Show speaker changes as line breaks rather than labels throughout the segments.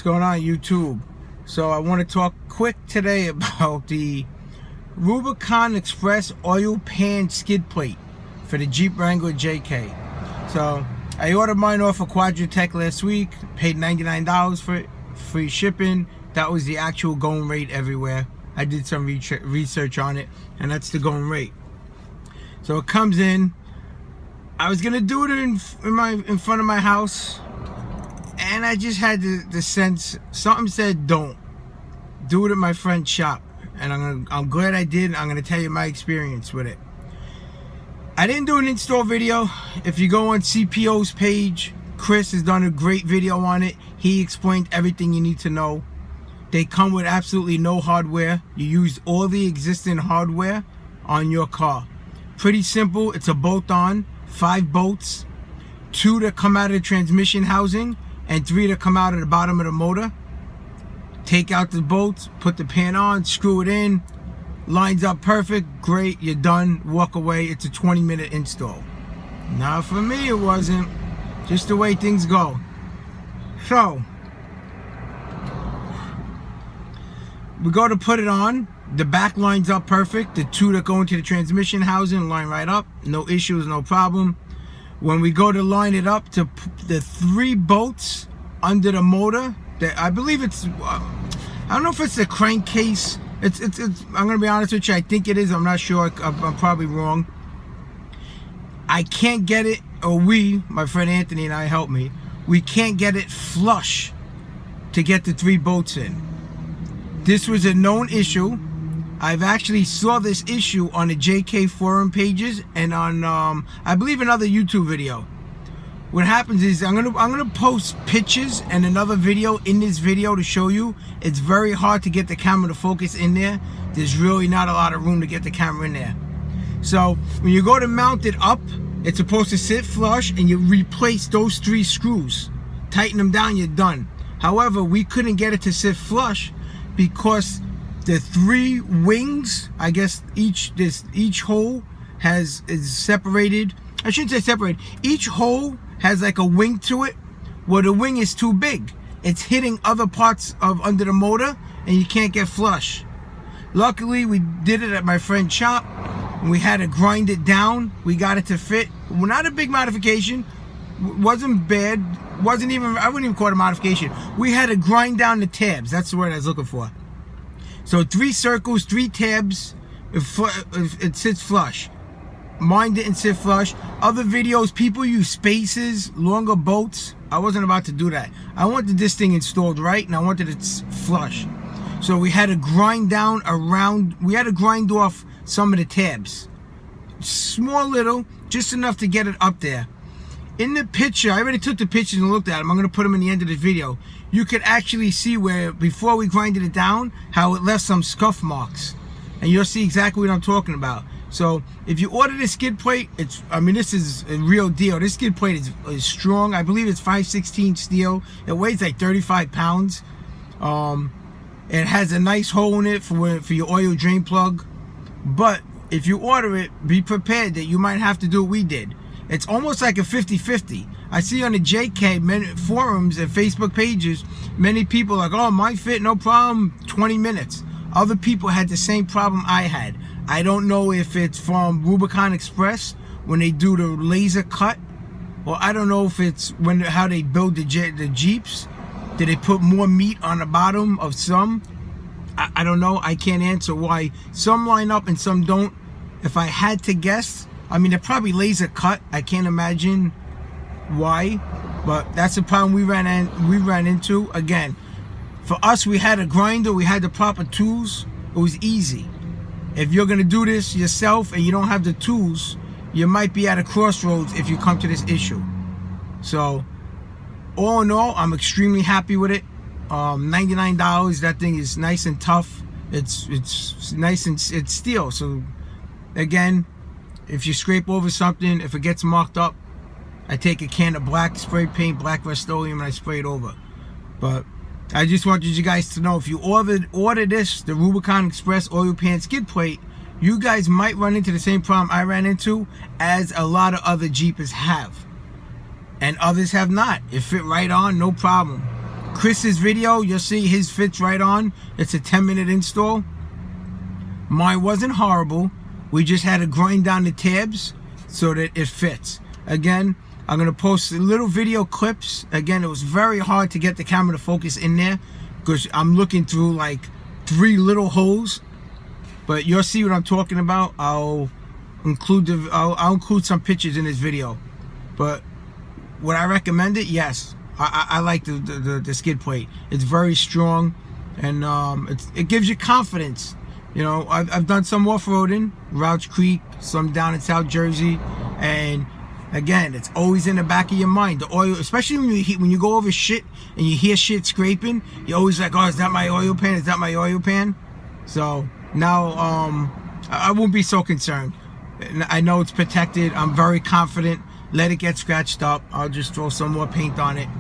going on, YouTube? So I want to talk quick today about the Rubicon Express oil pan skid plate for the Jeep Wrangler JK. So I ordered mine off of Quadratech last week, paid $99 for it, free shipping. That was the actual going rate everywhere. I did some research on it, and that's the going rate. So it comes in. I was gonna do it in front of my house, and I just had the sense, something said don't do it at my friend's shop, and I'm glad I did. I'm gonna tell you my experience with it. I didn't do an install video. If you go on CPO's page, Chris has done a great video on it. He explained everything you need to know. They come with absolutely no hardware. You use all the existing hardware on your car. Pretty simple. It's a bolt-on, 5 bolts, 2 that come out of the transmission housing and 3 that come out of the bottom of the motor. Take out the bolts, put the pan on, screw it in, lines up perfect, great, you're done, walk away. It's a 20-minute install. Now for me it wasn't, just the way things go. So we go to put it on, the back lines up perfect, the 2 that go into the transmission housing line right up, no issues, no problem. When we go to line it up, to the 3 bolts under the motor, that I believe it's, I don't know if it's the crankcase. It's I'm gonna be honest with you, I think it is. I'm not sure. I'm probably wrong. I can't get it, or my friend Anthony and I, help me. We can't get it flush to get the 3 bolts in. This was a known issue. I've actually saw this issue on the JK forum pages and on I believe another YouTube video. What happens is I'm gonna post pictures and another video in this video to show you. It's very hard to get the camera to focus in there. There's really not a lot of room to get the camera in there. So when you go to mount it up, it's supposed to sit flush, and you replace those 3 screws. Tighten them down, you're done. However, we couldn't get it to sit flush because the 3 wings, I guess each hole is separated. I shouldn't say separated. Each hole has like a wing to it. Well, the wing is too big. It's hitting other parts of under the motor, and you can't get flush. Luckily, we did it at my friend's shop. We had to grind it down. We got it to fit. Well, not a big modification. Wasn't bad. Wasn't even, I wouldn't even call it a modification. We had to grind down the tabs. That's the word I was looking for. So 3 circles, 3 tabs. It sits flush. Mine didn't sit flush. Other videos, people use spaces, longer bolts. I wasn't about to do that. I wanted this thing installed right, and I wanted it flush. So we had to grind down around. We had to grind off some of the tabs. Small little, just enough to get it up there. In the picture, I already took the pictures and looked at them. I'm going to put them in the end of the video. You could actually see where, before we grinded it down, how it left some scuff marks. And you'll see exactly what I'm talking about. So if you order this skid plate, this is a real deal. This skid plate is strong. I believe it's 5/16 steel. It weighs like 35 pounds. It has a nice hole in it for your oil drain plug. But if you order it, be prepared that you might have to do what we did. It's almost like a 50-50. I see on the JK forums and Facebook pages, many people are like, oh, mine fit, no problem, 20 minutes. Other people had the same problem I had. I don't know if it's from Rubicon Express when they do the laser cut, or I don't know if it's how they build the Jeeps. Did they put more meat on the bottom of some? I don't know. I can't answer why some line up and some don't. If I had to guess, they're probably laser cut. I can't imagine why, but that's the problem we ran into. Again, for us, we had a grinder, we had the proper tools. It was easy. If you're gonna do this yourself and you don't have the tools, you might be at a crossroads if you come to this issue. So all in all, I'm extremely happy with it. $99. That thing is nice and tough. It's nice, and it's steel. So again, if you scrape over something, if it gets marked up, I take a can of black spray paint, black Rust-Oleum, and I spray it over. But I just wanted you guys to know, if you order this, the Rubicon Express oil pan skid plate, you guys might run into the same problem I ran into, as a lot of other Jeepers have. And others have not. It fit right on, no problem. Chris's video, you'll see his fits right on. It's a 10-minute install. Mine wasn't horrible. We just had to grind down the tabs so that it fits. Again, I'm going to post little video clips. Again, it was very hard to get the camera to focus in there because I'm looking through like 3 little holes. But you'll see what I'm talking about. I'll include some pictures in this video. But would I recommend it? Yes. I like the skid plate. It's very strong, and it gives you confidence. You know, I've done some off-roading, Rouch Creek, some down in South Jersey, and again, it's always in the back of your mind. The oil, especially when you go over shit and you hear shit scraping, you're always like, oh, is that my oil pan? Is that my oil pan? So now I won't be so concerned. I know it's protected. I'm very confident. Let it get scratched up. I'll just throw some more paint on it.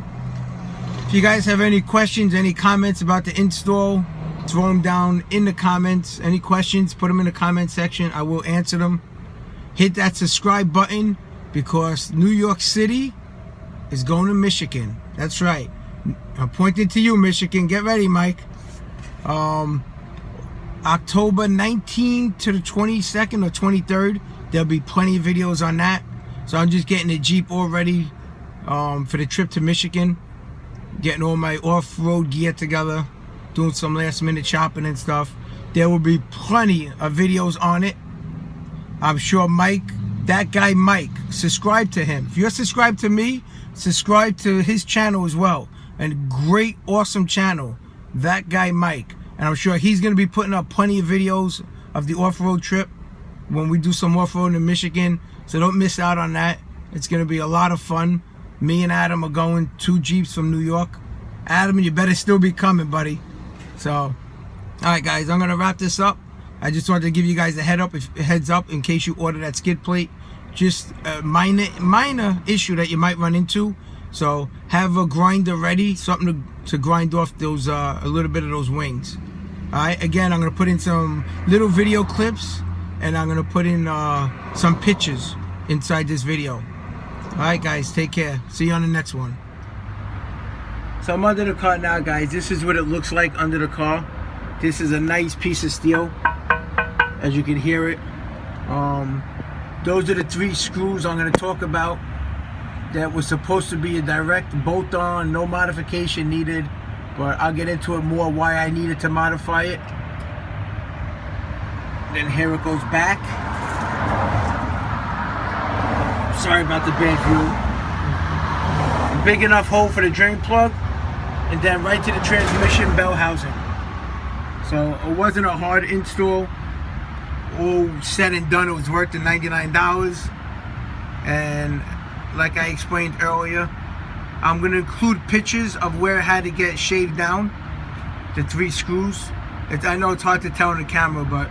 If you guys have any questions, any comments about the install, throw them down in the comments. Any questions, put them in the comment section. I will answer them. Hit that subscribe button because New York City is going to Michigan. That's right. I'm pointing to you, Michigan. Get ready, Mike. October 19th to the 22nd or 23rd. There'll be plenty of videos on that. So I'm just getting the Jeep all ready for the trip to Michigan. Getting all my off-road gear together. Doing some last-minute shopping and stuff. There will be plenty of videos on it. I'm sure Mike, that guy Mike, subscribe to him. If you're subscribed to me, subscribe to his channel as well. And great, awesome channel. That guy Mike. And I'm sure he's going to be putting up plenty of videos of the off-road trip when we do some off-road in Michigan. So don't miss out on that. It's going to be a lot of fun. Me and Adam are going 2 Jeeps from New York. Adam, you better still be coming, buddy. So, alright guys, I'm going to wrap this up. I just wanted to give you guys a heads up in case you order that skid plate. Just a minor issue that you might run into. So, have a grinder ready. Something to grind off those a little bit of those wings. Alright, again, I'm going to put in some little video clips. And I'm going to put in some pictures inside this video. Alright guys, take care. See you on the next one. So I'm under the car now, guys. This is what it looks like under the car. This is a nice piece of steel, as you can hear it. Those are the 3 screws I'm going to talk about that was supposed to be a direct bolt-on, no modification needed. But I'll get into it more why I needed to modify it. Then here it goes back. Sorry about the bad view. Big enough hole for the drain plug, and then right to the transmission bell housing. So it wasn't a hard install. All said and done, it was worth the $99. And like I explained earlier, I'm going to include pictures of where it had to get shaved down, the 3 screws. I know it's hard to tell on the camera, but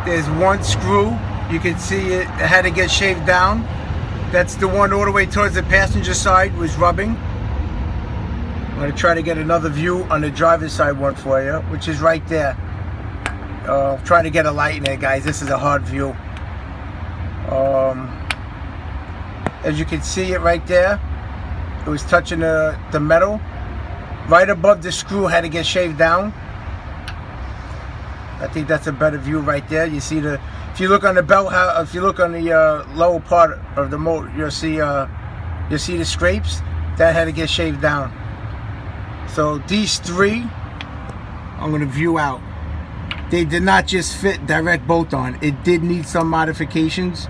there's 1 screw. You can see it had to get shaved down. That's the one all the way towards the passenger side was rubbing. I'm going to try to get another view on the driver's side one for you, which is right there. Trying to get a light in there, guys. This is a hard view. As you can see it right there, it was touching the metal. Right above the screw had to get shaved down. I think that's a better view right there. You see if you look on the belt, if you look on the lower part of the motor, you'll see the scrapes that had to get shaved down. So these 3, I'm gonna view out. They did not just fit direct bolt on. It did need some modifications.